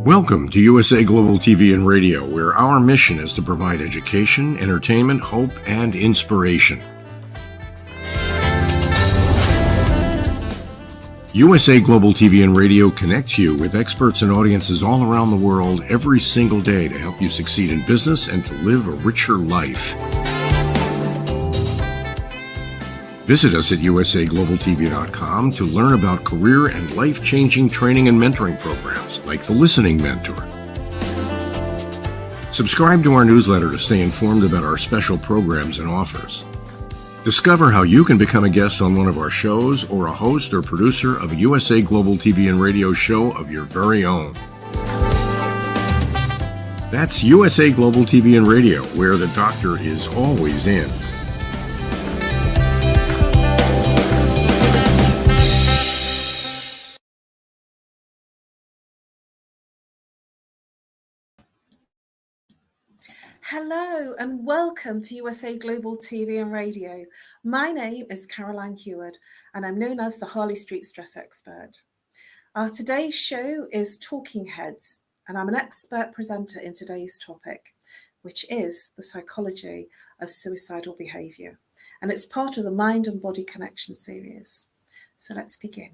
Welcome to USA Global TV and Radio, where our mission is to provide education, entertainment, hope, and inspiration. USA Global TV and Radio connects you with experts and audiences all around the world every single day to help you succeed in business and to live a richer life. Visit us at usaglobaltv.com to learn about career and life-changing training and mentoring programs like the Listening Mentor. Subscribe to our newsletter to stay informed about our special programs and offers. Discover how you can become a guest on one of our shows or a host or producer of a USA Global TV and Radio show of your very own. That's USA Global TV and Radio, where the doctor is always in. Hello and welcome to USA Global TV and Radio. My name is Caroline Heward and I'm known as the Harley Street Stress Expert. Today's show is Talking Heads and I'm an expert presenter in today's topic, which is the psychology of suicidal behaviour. And it's part of the Mind and Body Connection series. So let's begin.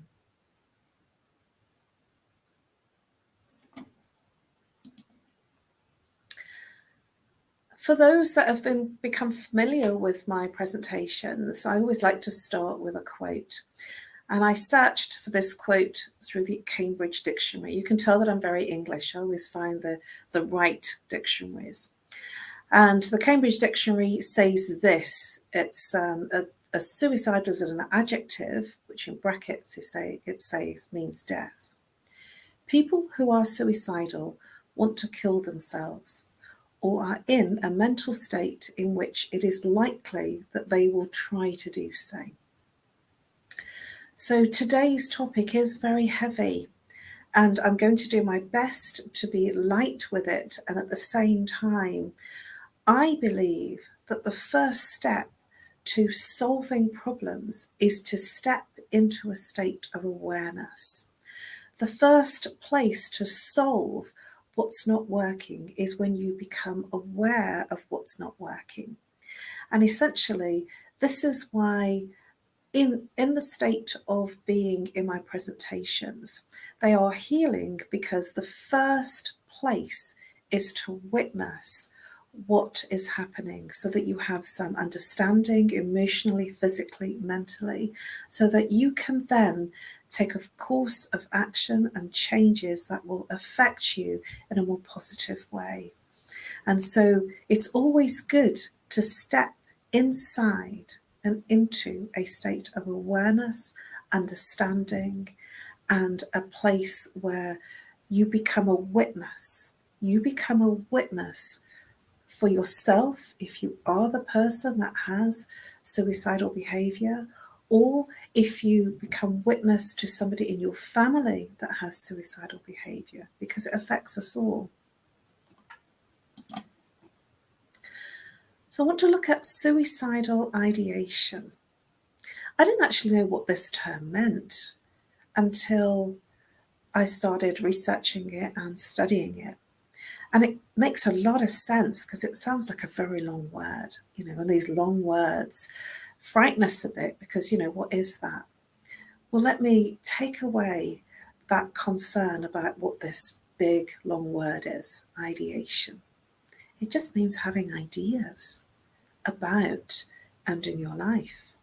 For those that have become familiar with my presentations, I always like to start with a quote. And I searched for this quote through the Cambridge Dictionary. You can tell that I'm very English. I always find the right dictionaries. And the Cambridge Dictionary says this. It's a suicide is an adjective, which in brackets it says means death. People who are suicidal want to kill themselves, or are in a mental state in which it is likely that they will try to do so. So today's topic is very heavy, and I'm going to do my best to be light with it. And at the same time, I believe that the first step to solving problems is to step into a state of awareness. The first place to solve what's not working is when you become aware of what's not working. And essentially, this is why in the state of being in my presentations, they are healing, because the first place is to witness what is happening so that you have some understanding emotionally, physically, mentally, so that you can then take a course of action and changes that will affect you in a more positive way. And so it's always good to step inside and into a state of awareness, understanding, and a place where you become a witness. You become a witness for yourself if you are the person that has suicidal behavior, or if you become witness to somebody in your family that has suicidal behavior, because it affects us all. So I want to look at suicidal ideation. I didn't actually know what this term meant until I started researching it and studying it. And it makes a lot of sense because it sounds like a very long word, and these long words frighten us a bit because, what is that? Well, let me take away that concern about what this big, long word is, ideation. It just means having ideas about and in your life.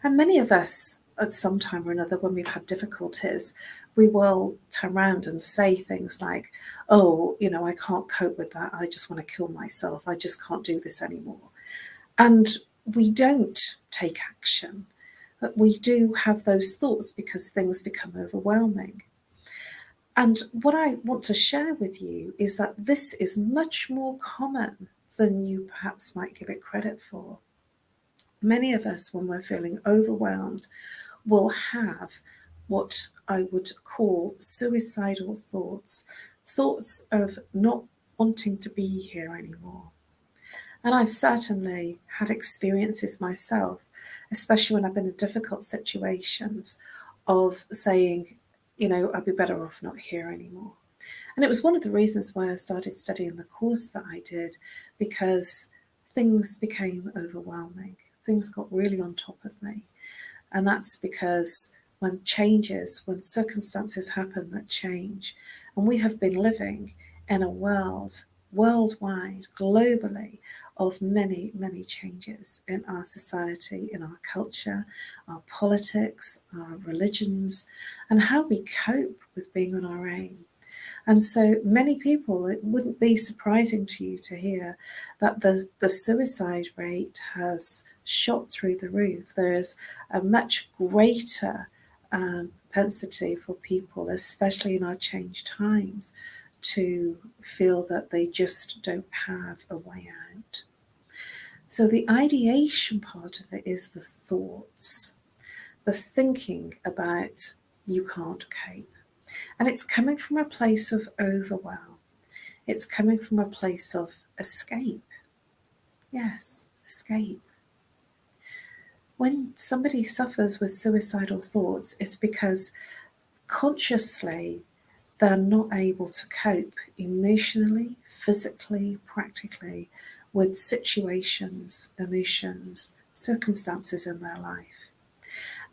And many of us, at some time or another, when we've had difficulties, we will turn around and say things like, oh, I can't cope with that. I just want to kill myself. I just can't do this anymore. And we don't take action, but we do have those thoughts because things become overwhelming. And what I want to share with you is that this is much more common than you perhaps might give it credit for. Many of us, when we're feeling overwhelmed, will have what I would call suicidal thoughts of not wanting to be here anymore. And I've certainly had experiences myself, especially when I've been in difficult situations, of saying, I'd be better off not here anymore. And it was one of the reasons why I started studying the course that I did, because things became overwhelming. Things got really on top of me. And that's because when circumstances happen that change, and we have been living in a worldwide, globally, of many, many changes in our society, in our culture, our politics, our religions, and how we cope with being on our own. And so many people, it wouldn't be surprising to you to hear that the suicide rate has shot through the roof. There's a much greater propensity for people, especially in our changed times, to feel that they just don't have a way out. So the ideation part of it is the thoughts, the thinking about you can't cope. And it's coming from a place of overwhelm. It's coming from a place of escape. Yes, escape. When somebody suffers with suicidal thoughts, it's because consciously they're not able to cope emotionally, physically, practically with situations, emotions, circumstances in their life.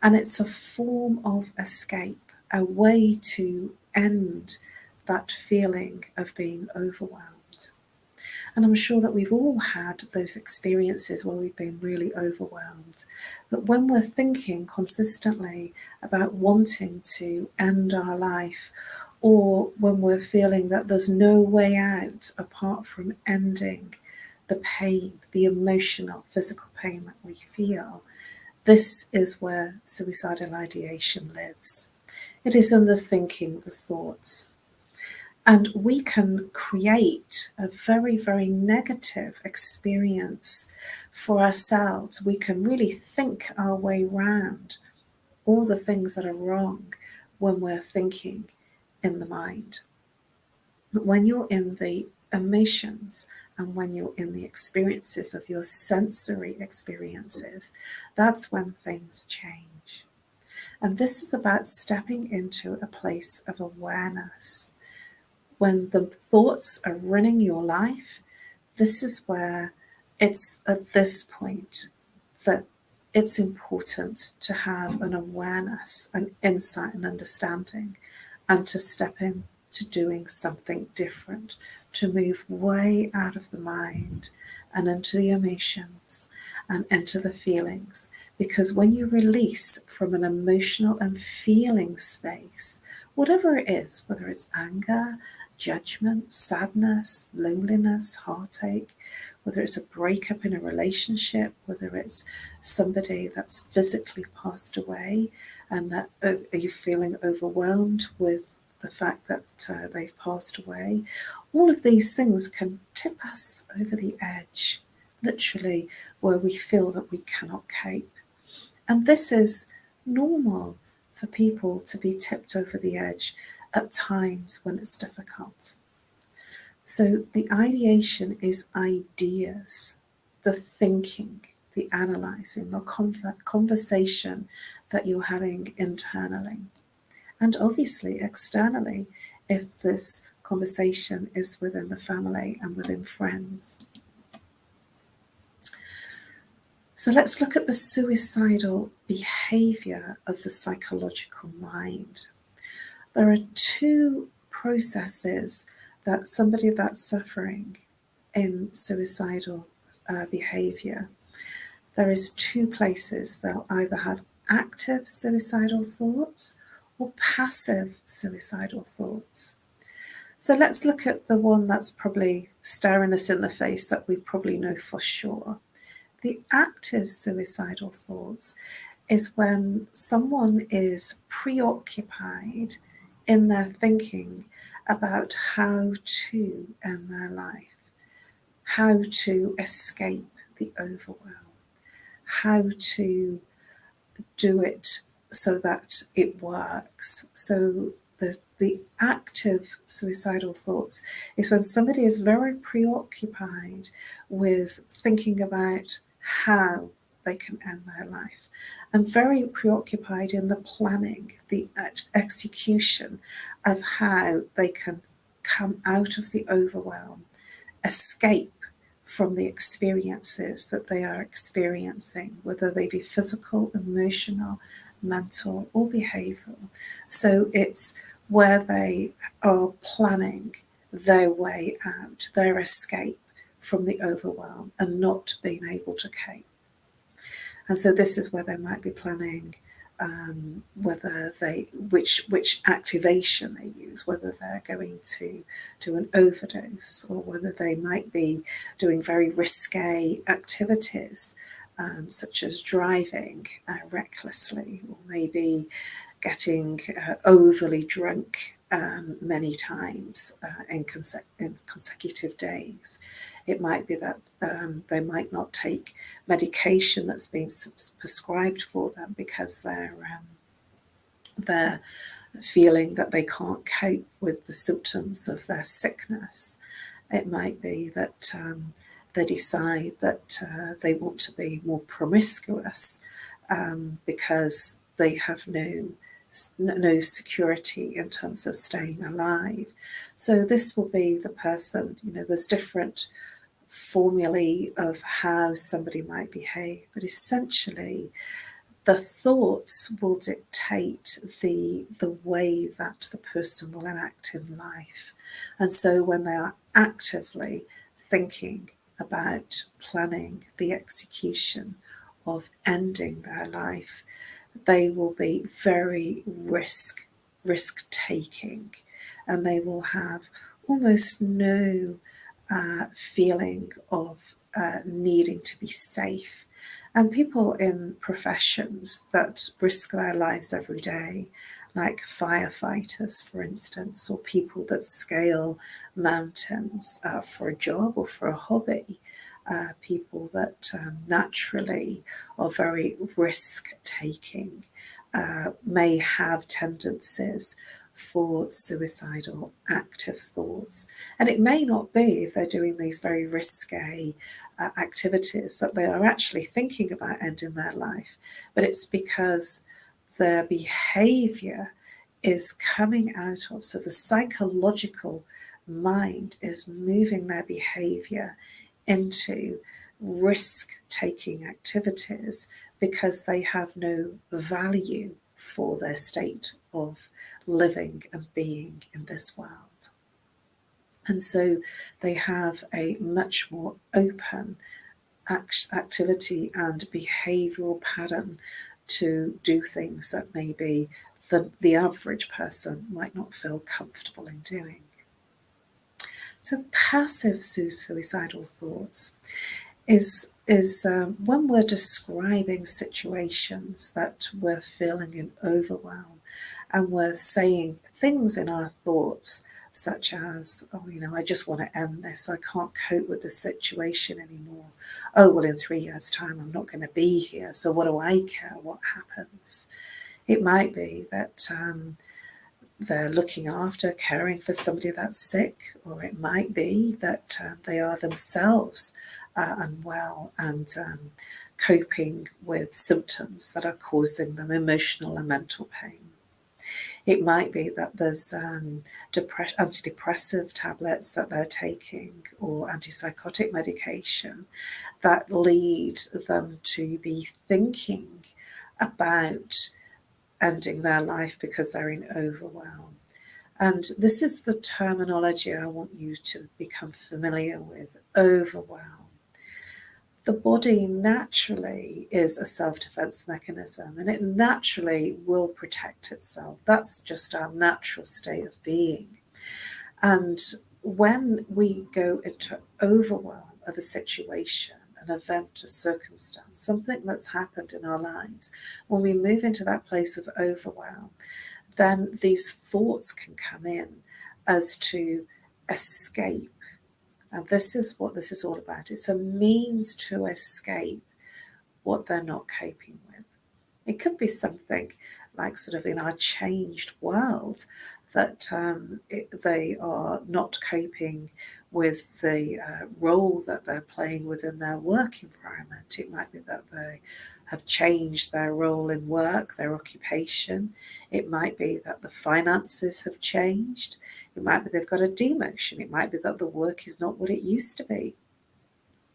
And it's a form of escape, a way to end that feeling of being overwhelmed. And I'm sure that we've all had those experiences where we've been really overwhelmed. But when we're thinking consistently about wanting to end our life, or when we're feeling that there's no way out apart from ending the pain, the emotional, physical pain that we feel, this is where suicidal ideation lives. It is in the thinking, the thoughts. And we can create a very, very negative experience for ourselves. We can really think our way around all the things that are wrong when we're thinking in the mind. But when you're in the emotions and when you're in the experiences of your sensory experiences, that's when things change. And this is about stepping into a place of awareness. When the thoughts are running your life, this is where it's at this point that it's important to have an awareness, an insight, and understanding, and to step into doing something different, to move way out of the mind and into the emotions and into the feelings. Because when you release from an emotional and feeling space, whatever it is, whether it's anger, judgment, sadness, loneliness, heartache, whether it's a breakup in a relationship, whether it's somebody that's physically passed away and that are you feeling overwhelmed with the fact that they've passed away, all of these things can tip us over the edge, literally, where we feel that we cannot cope. And this is normal for people to be tipped over the edge at times when it's difficult. So the ideation is ideas, the thinking, the analysing, the conversation that you're having internally. And obviously externally, if this conversation is within the family and within friends. So let's look at the suicidal behaviour of the psychological mind. There are two processes that somebody that's suffering in suicidal behaviour, there is two places. They'll either have active suicidal thoughts or passive suicidal thoughts. So let's look at the one that's probably staring us in the face that we probably know for sure. The active suicidal thoughts is when someone is preoccupied in their thinking about how to end their life, how to escape the overwhelm, how to do it so that it works. So the active suicidal thoughts is when somebody is very preoccupied with thinking about how they can end their life, and very preoccupied in the planning, the execution of how they can come out of the overwhelm, escape from the experiences that they are experiencing, whether they be physical, emotional, mental, or behavioural. So it's where they are planning their way out, their escape from the overwhelm and not being able to cope. And so this is where they might be planning whether which activation they use, whether they're going to do an overdose, or whether they might be doing very risque activities, such as driving recklessly, or maybe getting overly drunk many times in consecutive days. It might be that they might not take medication that's been prescribed for them because they're feeling that they can't cope with the symptoms of their sickness. It might be that they decide that they want to be more promiscuous because they have no security in terms of staying alive. So this will be the person, there's different formulae of how somebody might behave, but essentially the thoughts will dictate the way that the person will act in life. And so when they are actively thinking about planning the execution of ending their life, they will be very risk-taking, and they will have almost no feeling of needing to be safe. And people in professions that risk their lives every day, like firefighters, for instance, or people that scale mountains for a job or for a hobby, people that naturally are very risk-taking, may have tendencies for suicidal active thoughts. And it may not be, if they're doing these very risque activities, that they are actually thinking about ending their life, but it's because their behaviour is coming out of, so the psychological mind is moving their behaviour into risk-taking activities because they have no value for their state of living and being in this world. And so they have a much more open activity and behavioural pattern to do things that maybe the average person might not feel comfortable in doing. So passive suicidal thoughts is when we're describing situations that we're feeling in overwhelm, and we're saying things in our thoughts such as, I just want to end this. I can't cope with the situation anymore. Oh, well, in 3 years' time, I'm not going to be here. So what do I care what happens? It might be that they're looking after, caring for somebody that's sick, or it might be that they are themselves unwell and coping with symptoms that are causing them emotional and mental pain. It might be that there's antidepressive tablets that they're taking, or antipsychotic medication that lead them to be thinking about ending their life because they're in overwhelm. And this is the terminology I want you to become familiar with: overwhelm. The body naturally is a self-defense mechanism, and it naturally will protect itself. That's just our natural state of being. And when we go into overwhelm of a situation, an event, a circumstance, something that's happened in our lives, when we move into that place of overwhelm, then these thoughts can come in as to escape. And this is what this is all about. It's a means to escape what they're not coping with. It could be something like, sort of in our changed world, that they are not coping with the role that they're playing within their work environment. It might be that they have changed their role in work, their occupation. It might be that the finances have changed. It might be they've got a demotion. It might be that the work is not what it used to be.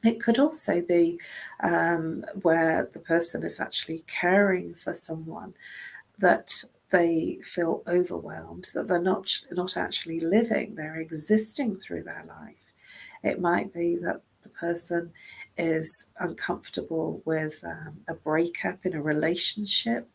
It could also be where the person is actually caring for someone, that they feel overwhelmed, that they're not actually living, they're existing through their life. It might be that the person is uncomfortable with a breakup in a relationship,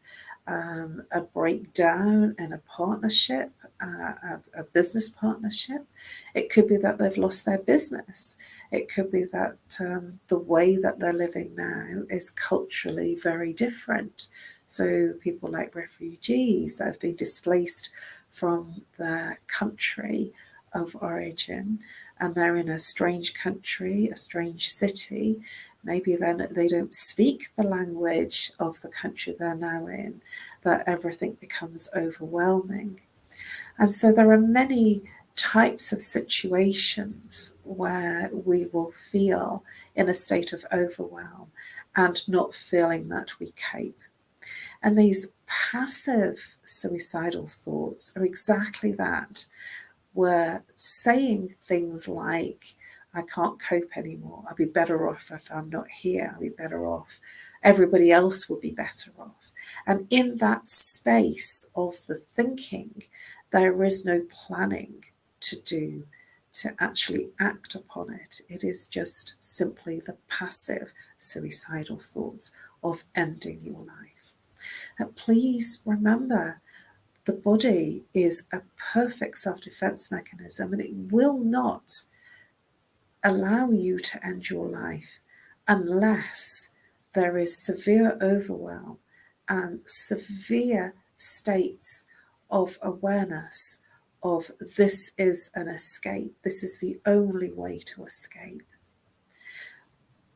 a breakdown in a partnership, a business partnership. It could be that they've lost their business. It could be that the way that they're living now is culturally very different. So people like refugees that have been displaced from their country of origin, and they're in a strange country, a strange city. Maybe then they don't speak the language of the country they're now in, that everything becomes overwhelming. And so there are many types of situations where we will feel in a state of overwhelm and not feeling that we cope. And these passive suicidal thoughts are exactly that. We're saying things like, I can't cope anymore. I'll be better off if I'm not here. I'll be better off. Everybody else will be better off. And in that space of the thinking, there is no planning to actually act upon it. It is just simply the passive suicidal thoughts of ending your life. And please remember, the body is a perfect self-defense mechanism, and it will not allow you to end your life unless there is severe overwhelm and severe states of awareness of this is an escape. This is the only way to escape.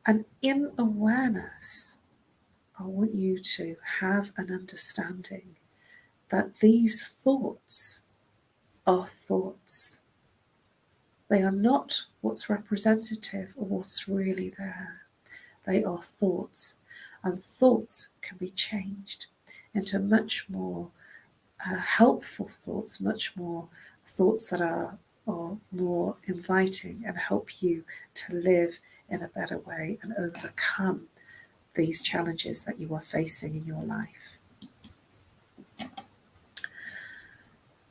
And in awareness, I want you to have an understanding that these thoughts are thoughts. They are not what's representative of what's really there. They are thoughts, and thoughts can be changed into much more helpful thoughts, much more thoughts that are more inviting and help you to live in a better way and overcome these challenges that you are facing in your life.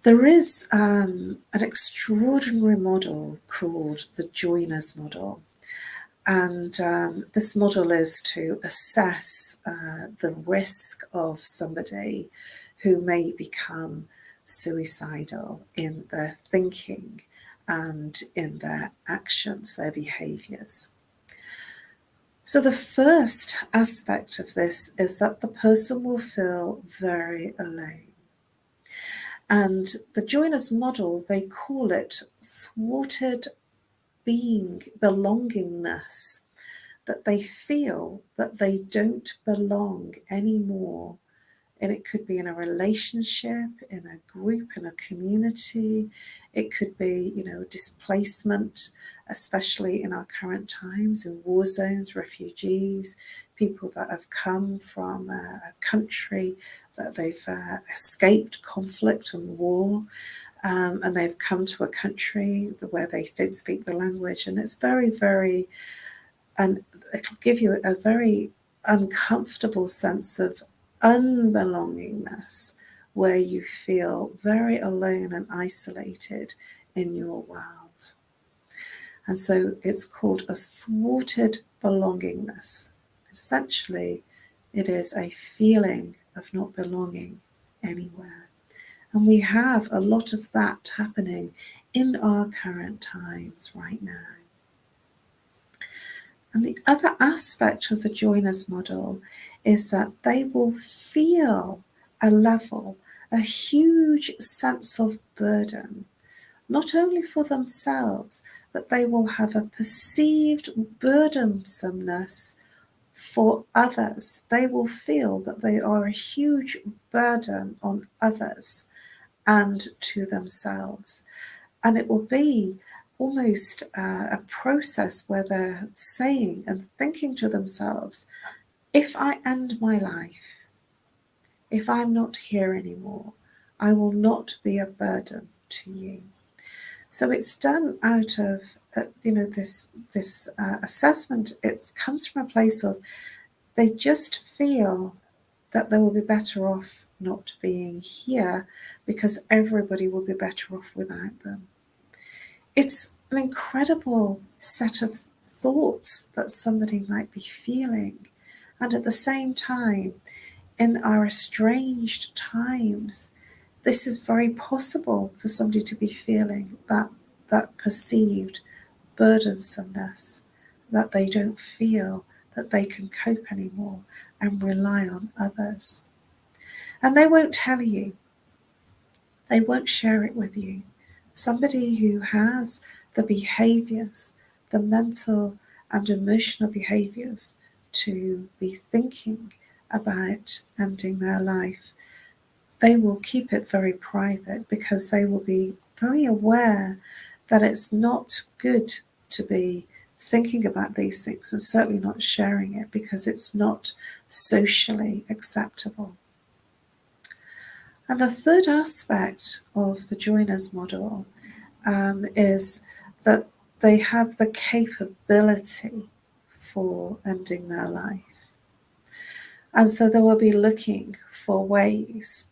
There is an extraordinary model called the Joiners model. And this model is to assess the risk of somebody who may become suicidal in their thinking and in their actions, their behaviours. So the first aspect of this is that the person will feel very alone. And the Joiners model, they call it thwarted belongingness, that they feel that they don't belong anymore. And it could be in a relationship, in a group, in a community. It could be, displacement, especially in our current times, in war zones, refugees, people that have come from a country that they've escaped conflict and war, and they've come to a country where they don't speak the language. And it's very, very, and it'll give you a very uncomfortable sense of unbelongingness, where you feel very alone and isolated in your world. And so it's called a thwarted belongingness. Essentially, it is a feeling of not belonging anywhere. And we have a lot of that happening in our current times right now. And the other aspect of the Joiners model is that they will feel a huge sense of burden, not only for themselves, but they will have a perceived burdensomeness for others. They will feel that they are a huge burden on others and to themselves. And it will be almost a process where they're saying and thinking to themselves, If I end my life, if I'm not here anymore, I will not be a burden to you. So it's done out of this assessment. It comes from a place of they just feel that they will be better off not being here because everybody will be better off without them. It's an incredible set of thoughts that somebody might be feeling, and at the same time, in our estranged times, this is very possible for somebody to be feeling that perceived burdensomeness, that they don't feel that they can cope anymore and rely on others. And they won't tell you, they won't share it with you. Somebody who has the behaviours, the mental and emotional behaviours to be thinking about ending their life, they will keep it very private because they will be very aware that it's not good to be thinking about these things and certainly not sharing it because it's not socially acceptable. And the third aspect of the joiners model is that they have the capability for ending their life. And so they will be looking for ways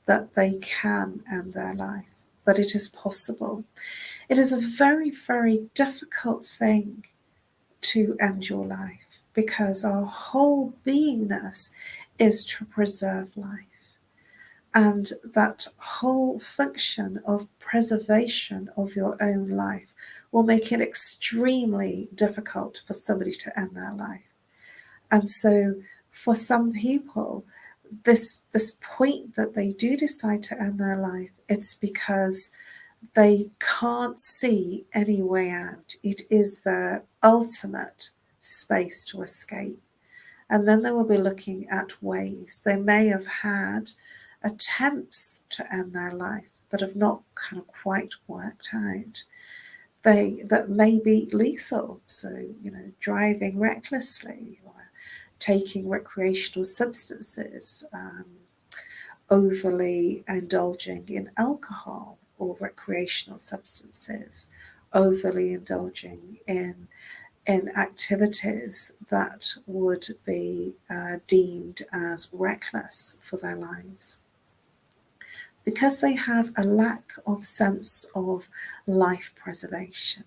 that they can end their life, but it is possible. It is a very, very difficult thing to end your life because our whole beingness is to preserve life. And that whole function of preservation of your own life will make it extremely difficult for somebody to end their life. And so for some people, this point that they do decide to end their life, it's because they can't see any way out. It is their ultimate space to escape. And then they will be looking at ways. They may have had attempts to end their life that have not kind of quite worked out. That may be lethal. So, driving recklessly or taking recreational substances, overly indulging in alcohol or recreational substances, overly indulging in activities that would be deemed as reckless for their lives. Because they have a lack of sense of life preservation.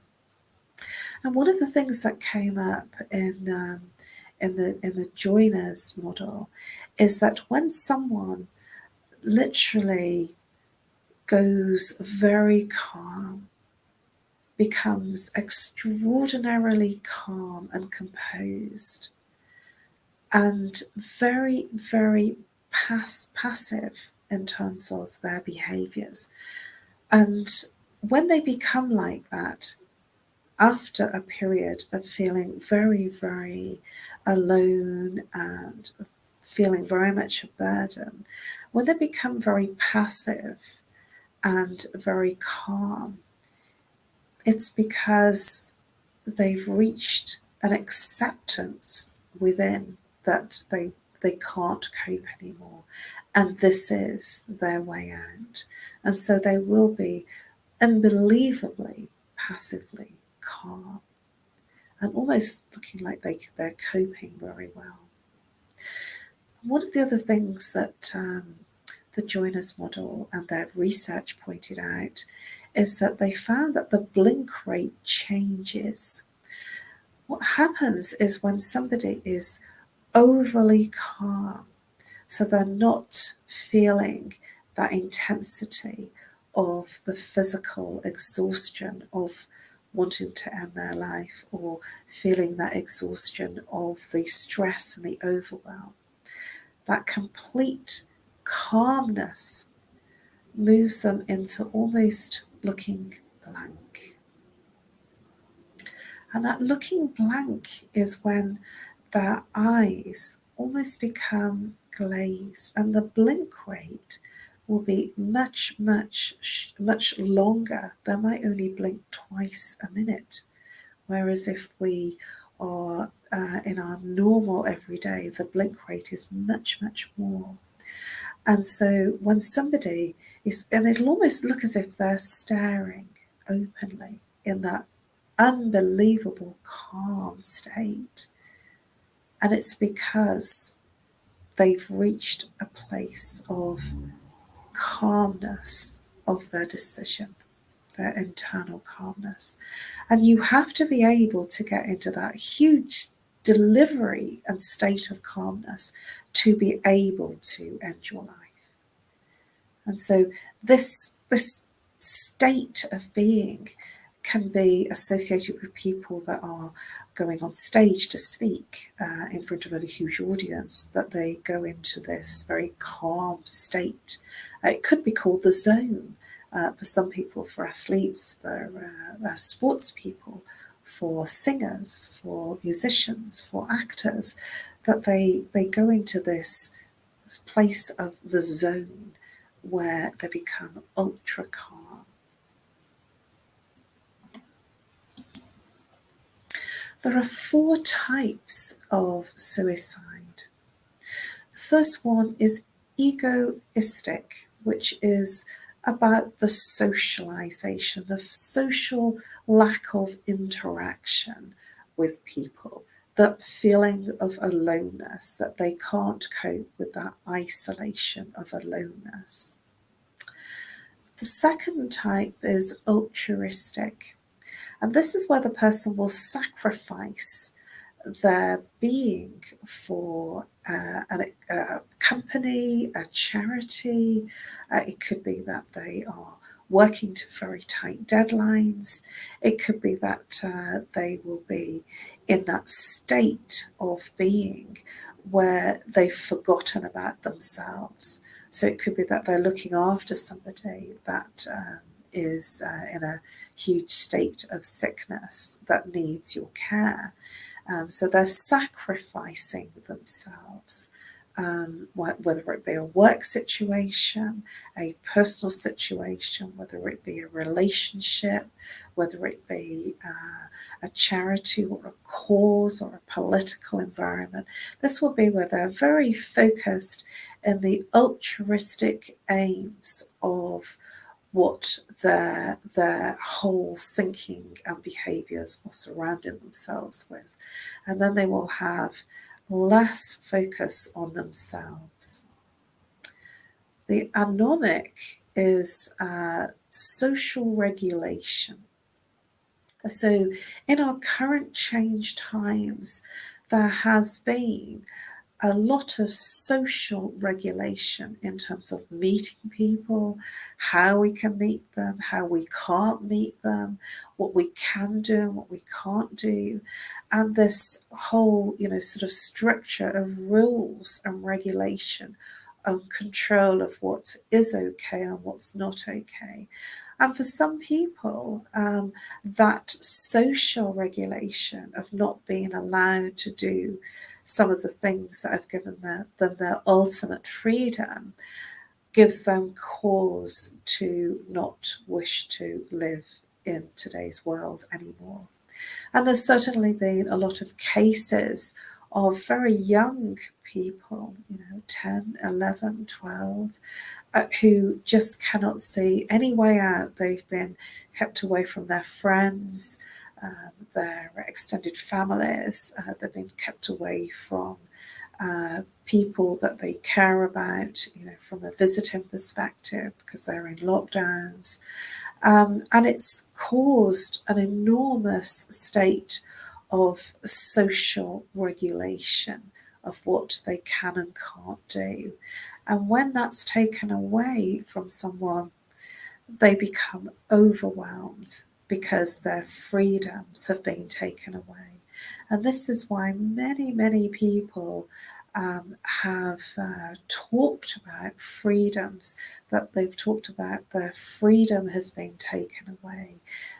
And one of the things that came up in the joiners model is that when someone literally goes very calm, becomes extraordinarily calm and composed, and very, very passive in terms of their behaviours. And when they become like that, after a period of feeling very, very alone and feeling very much a burden, when they become very passive and very calm, it's because they've reached an acceptance within that they can't cope anymore, and this is their way out. And so they will be unbelievably passively calm and almost looking like they're coping very well. One of the other things that the joiners model and their research pointed out is that they found that the blink rate changes. What happens is when somebody is overly calm, so they're not feeling that intensity of the physical exhaustion of wanting to end their life or feeling that exhaustion of the stress and the overwhelm. That complete calmness moves them into almost looking blank. And that looking blank is when their eyes almost become glazed, and the blink rate will be much, much, much longer. They might only blink twice a minute. Whereas if we or in our normal everyday, the blink rate is much, much more. And so when somebody is, and it'll almost look as if they're staring openly in that unbelievable calm state. And it's because they've reached a place of calmness of their decision, their internal calmness. And you have to be able to get into that huge delivery and state of calmness to be able to end your life. And so this state of being can be associated with people that are going on stage to speak in front of a huge audience, that they go into this very calm state. It could be called the zone for some people, for athletes, for sports people, for singers, for musicians, for actors, that they go into this place of the zone where they become ultra calm. There are 4 types of suicide. The first one is egoistic, which is about the socialization, the social lack of interaction with people, that feeling of aloneness, that they can't cope with that isolation of aloneness. The second type is altruistic. And this is where the person will sacrifice their being for a company, a charity. It could be that they are working to very tight deadlines. It could be that they will be in that state of being where they've forgotten about themselves. So it could be that they're looking after somebody that is in a huge state of sickness that needs your care. So they're sacrificing themselves, whether it be a work situation, a personal situation, whether it be a relationship, whether it be a charity or a cause or a political environment. This will be where they're very focused in the altruistic aims of what their whole thinking and behaviours are surrounding themselves with. And then they will have less focus on themselves. The anomic is social regulation. So in our current change times, there has been a lot of social regulation in terms of meeting people, how we can meet them, how we can't meet them, what we can do and what we can't do. And this whole, sort of structure of rules and regulation and control of what is okay and what's not okay. And for some people, that social regulation of not being allowed to do some of the things that have given them their ultimate freedom gives them cause to not wish to live in today's world anymore. And there's certainly been a lot of cases of very young people, 10, 11, 12, who just cannot see any way out. They've been kept away from their friends, their extended families. They've been kept away from people that they care about, from a visiting perspective, because they're in lockdowns. And it's caused an enormous state of social regulation of what they can and can't do. And when that's taken away from someone, they become overwhelmed because their freedoms have been taken away. And this is why many, many people have talked about freedoms, that they've talked about their freedom has been taken away.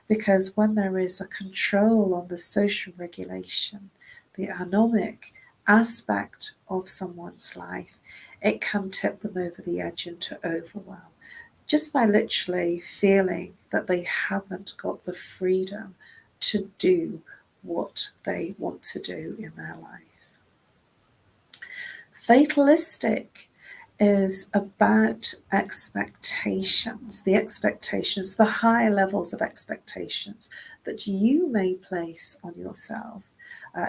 Because when there is a control on the social regulation, the anomic aspect of someone's life, it can tip them over the edge into overwhelm, just by literally feeling that they haven't got the freedom to do what they want to do in their life. Fatalistic is about expectations, the high levels of expectations that you may place on yourself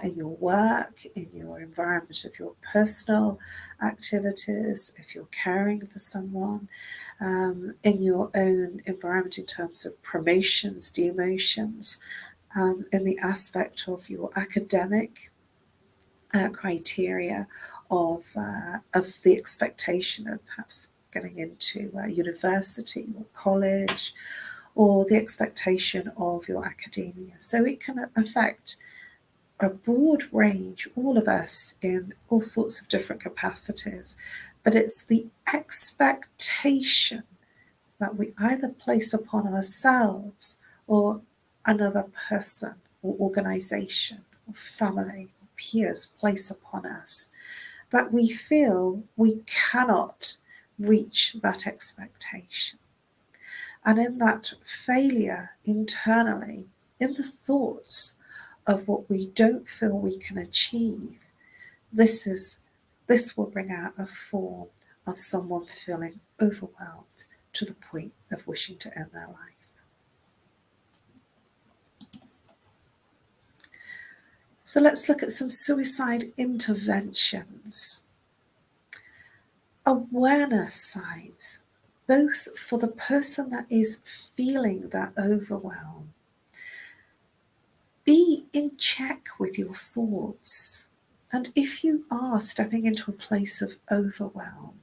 in your work, in your environment of your personal activities, if you're caring for someone, in your own environment in terms of promotions, demotions, in the aspect of your academic criteria of the expectation of perhaps getting into university or college, or the expectation of your academia. So it can affect a broad range, all of us in all sorts of different capacities, but it's the expectation that we either place upon ourselves or another person or organization or family or peers place upon us, that we feel we cannot reach that expectation. And in that failure internally, in the thoughts of what we don't feel we can achieve, this will bring out a form of someone feeling overwhelmed to the point of wishing to end their life. So let's look at some suicide interventions. Awareness signs, both for the person that is feeling that overwhelm. Be in check with your thoughts. And if you are stepping into a place of overwhelm,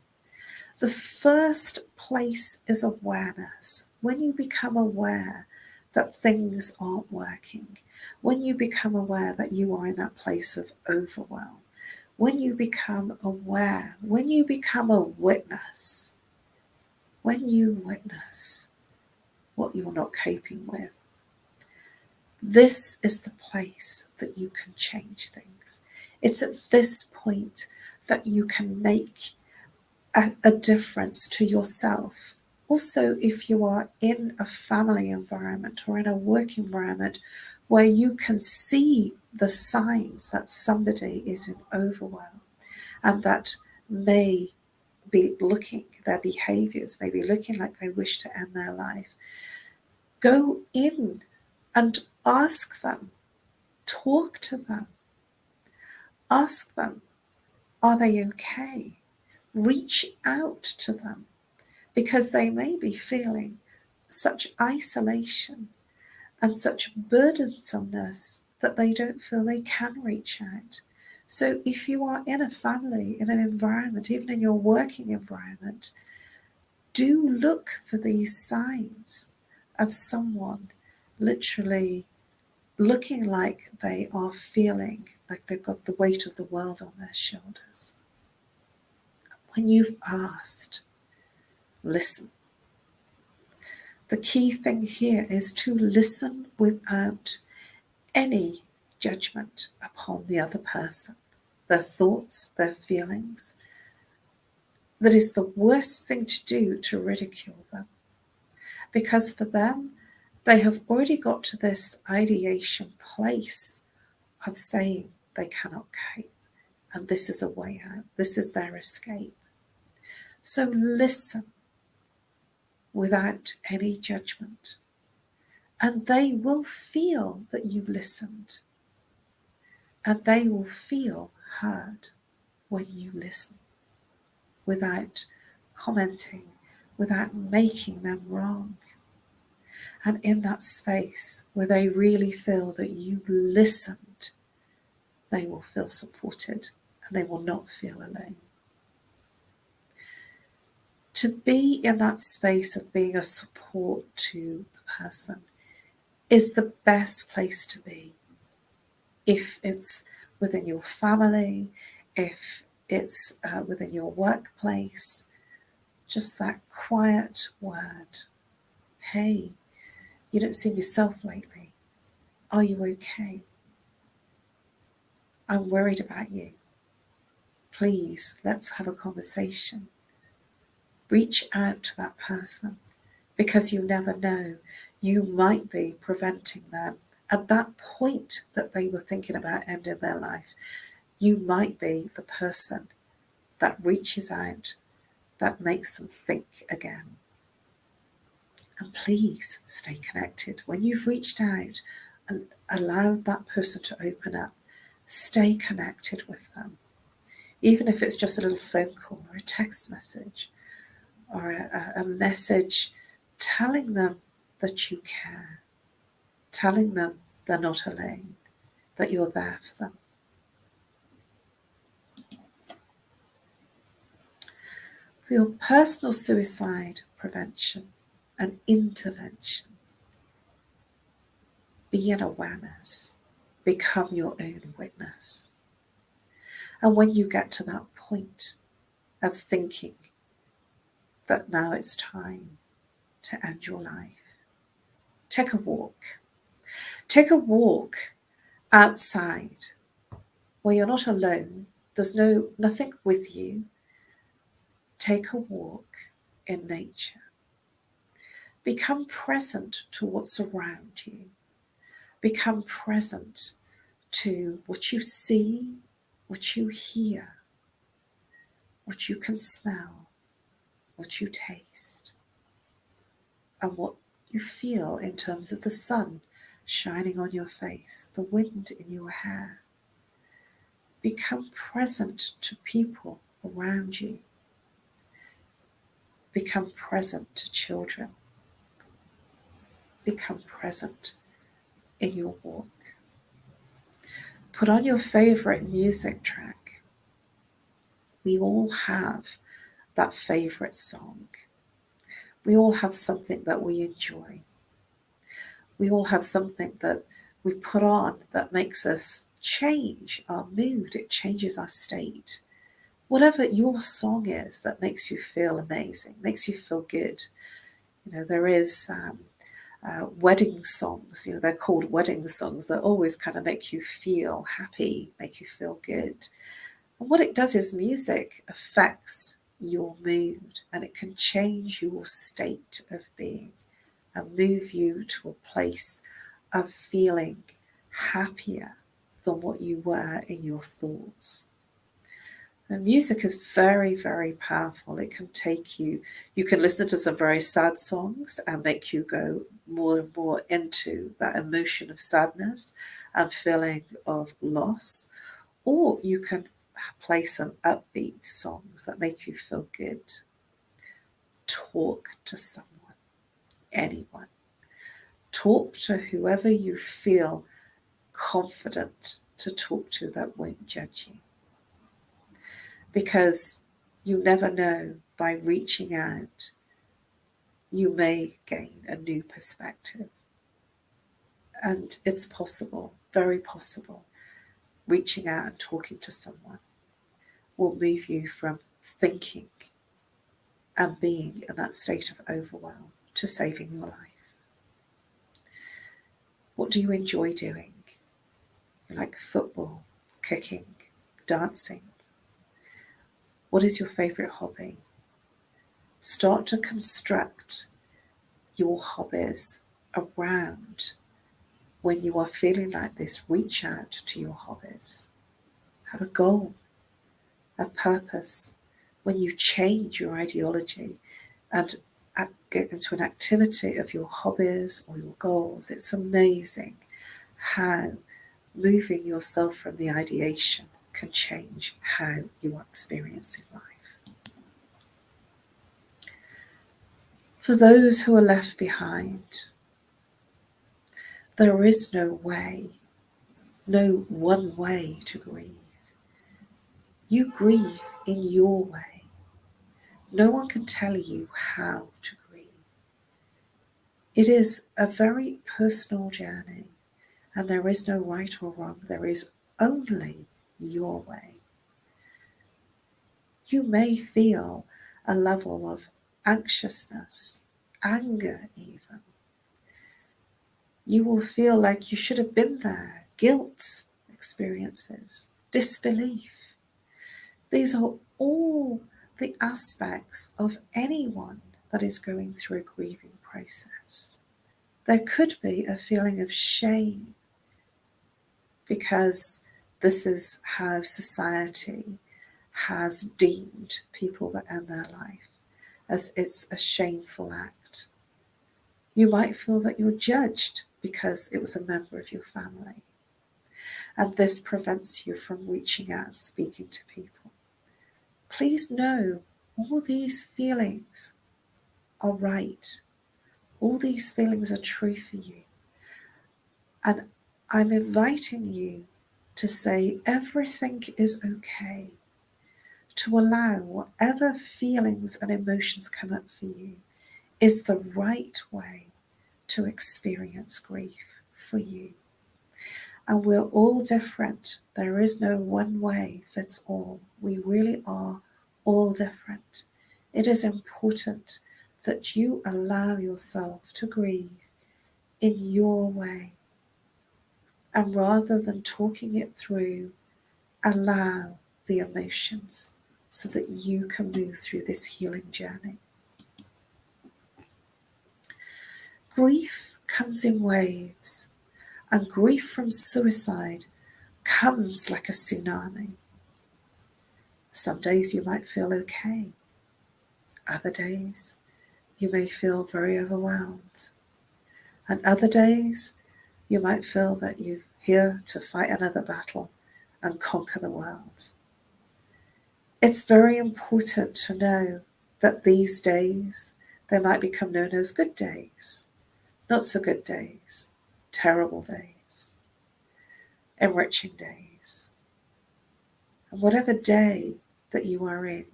the first place is awareness. When you become aware that things aren't working, when you become aware that you are in that place of overwhelm, when you become aware, when you become a witness, when you witness what you're not coping with, this is the place that you can change things. It's at this point that you can make a difference to yourself. Also, if you are in a family environment or in a work environment where you can see the signs that somebody is in overwhelm and that may be looking, their behaviours may be looking like they wish to end their life, go in and ask them, talk to them, ask them, are they okay? Reach out to them, because they may be feeling such isolation and such burdensomeness that they don't feel they can reach out. So if you are in a family, in an environment, even in your working environment, do look for these signs of someone literally looking like they are feeling like they've got the weight of the world on their shoulders. When you've asked, listen. The key thing here is to listen without any judgment upon the other person, their thoughts, their feelings. That is the worst thing to do, to ridicule them. Because for them, they have already got to this ideation place of saying they cannot cope, and this is a way out, this is their escape. So listen without any judgment, and they will feel that you listened, and they will feel heard when you listen, without commenting, without making them wrong. And in that space where they really feel that you listened, they will feel supported and they will not feel alone. To be in that space of being a support to the person is the best place to be. If it's within your family, if it's within your workplace, just that quiet word. Hey, you don't seem yourself lately. Are you okay? I'm worried about you. Please, let's have a conversation. Reach out to that person, because you never know. You might be preventing them at that point that they were thinking about ending their life, you might be the person that reaches out, that makes them think again. And please stay connected. When you've reached out and allowed that person to open up, stay connected with them. Even if it's just a little phone call or a text message or a message telling them that you care, telling them they're not alone, that you're there for them. For your personal suicide prevention and intervention, be an awareness, become your own witness. And when you get to that point of thinking that now it's time to end your life, take a walk. Take a walk outside where you're not alone. There's nothing with you. Take a walk in nature. Become present to what's around you. Become present to what you see, what you hear, what you can smell, what you taste, and what you feel in terms of the sun shining on your face, the wind in your hair. Become present to people around you. Become present to children. Become present in your walk. Put on your favorite music track. We all have that favorite song. We all have something that we enjoy. We all have something that we put on that makes us change our mood. It changes our state. Whatever your song is that makes you feel amazing, makes you feel good. There is wedding songs, they're called wedding songs, that always kind of make you feel happy, make you feel good. And what it does is music affects your mood, and it can change your state of being and move you to a place of feeling happier than what you were in your thoughts. And music is very, very powerful. It can take you can listen to some very sad songs and make you go more and more into that emotion of sadness and feeling of loss. Or you can play some upbeat songs that make you feel good. Talk to someone, anyone. Talk to whoever you feel confident to talk to that won't judge you. Because you never know, by reaching out, you may gain a new perspective. And it's possible, very possible, reaching out and talking to someone will move you from thinking and being in that state of overwhelm to saving your life. What do you enjoy doing? You like football, cooking, dancing. What is your favorite hobby? Start to construct your hobbies around when you are feeling like this. Reach out to your hobbies. Have a goal, a purpose. When you change your ideology and get into an activity of your hobbies or your goals, it's amazing how moving yourself from the ideation can change how you are experiencing life. For those who are left behind, there is no way, no one way to grieve. You grieve in your way. No one can tell you how to grieve. It is a very personal journey, and there is no right or wrong. There is only your way. You may feel a level of anxiousness, anger even. You will feel like you should have been there, guilt experiences, disbelief. These are all the aspects of anyone that is going through a grieving process. There could be a feeling of shame because this is how society has deemed people that end their life, as it's a shameful act. You might feel that you're judged because it was a member of your family, and this prevents you from reaching out and speaking to people. Please know all these feelings are right. All these feelings are true for you. And I'm inviting you to say everything is okay, to allow whatever feelings and emotions come up for you is the right way to experience grief for you. And we're all different. There is no one way fits all. We really are all different. It is important that you allow yourself to grieve in your way. And rather than talking it through, allow the emotions so that you can move through this healing journey. Grief comes in waves, and grief from suicide comes like a tsunami. Some days you might feel okay. Other days you may feel very overwhelmed. And other days you might feel that you're here to fight another battle and conquer the world. It's very important to know that these days, they might become known as good days, not so good days, terrible days, enriching days. And whatever day that you are in,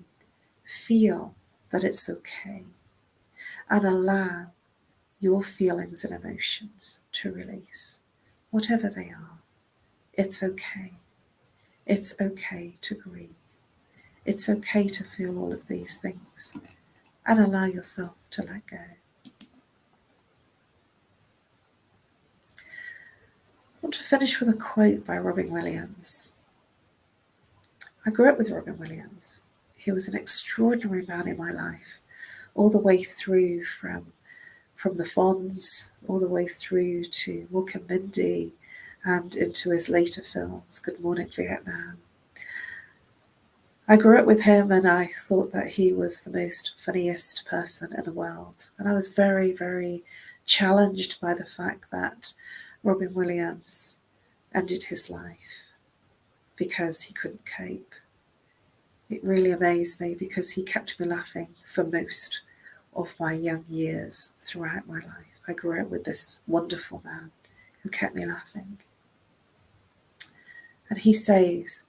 feel that it's okay and allow your feelings and emotions to release, whatever they are. It's okay. It's okay to grieve. It's okay to feel all of these things and allow yourself to let go. I want to finish with a quote by Robin Williams. I grew up with Robin Williams. He was an extraordinary man in my life, all the way through from the Fonz, all the way through to Mork and Mindy, and into his later films, Good Morning Vietnam. I grew up with him and I thought that he was the most funniest person in the world. And I was very, very challenged by the fact that Robin Williams ended his life because he couldn't cope. It really amazed me because he kept me laughing for most of my young years throughout my life. I grew up with this wonderful man who kept me laughing. And he says,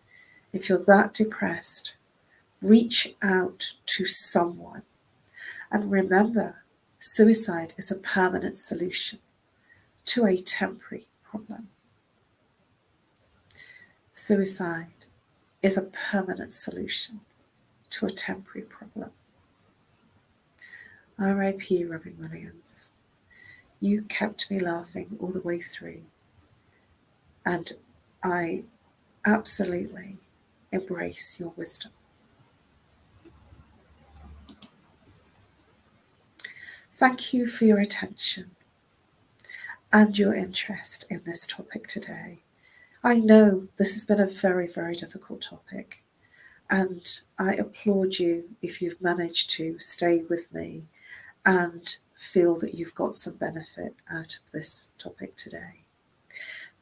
if you're that depressed, reach out to someone. And remember, suicide is a permanent solution to a temporary problem. Suicide is a permanent solution to a temporary problem. R.I.P. Robin Williams. You kept me laughing all the way through. And I absolutely embrace your wisdom. Thank you for your attention and your interest in this topic today. I know this has been a very, very difficult topic, and I applaud you if you've managed to stay with me and feel that you've got some benefit out of this topic today.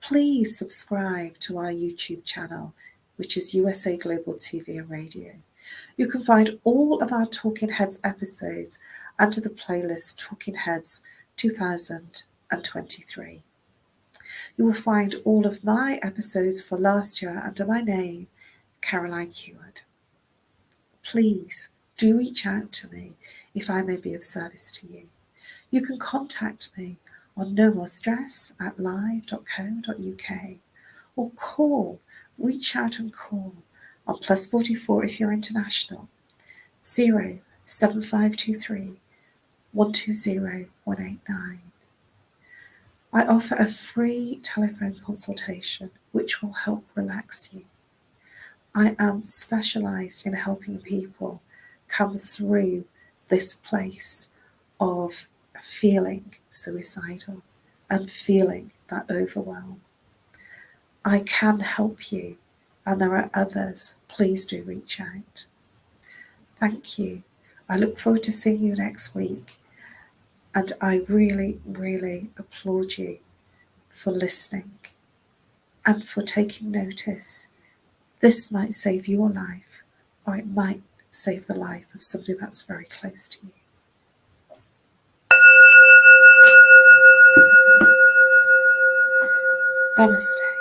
Please subscribe to our YouTube channel, which is USA Global TV and Radio. You can find all of our Talking Heads episodes under the playlist Talking Heads 2023. You will find all of my episodes for last year under my name, Caroline Heward. Please do reach out to me if I may be of service to you. You can contact me on nomorestress@live.co.uk or reach out and call on +44 if you're international, 07523 120 189. I offer a free telephone consultation which will help relax you. I am specialised in helping people come through this place of feeling suicidal and feeling that overwhelm. I can help you, and there are others. Please do reach out. Thank you. I look forward to seeing you next week, and I really, really applaud you for listening and for taking notice. This might save your life, or it might save the life of somebody that's very close to you. Namaste.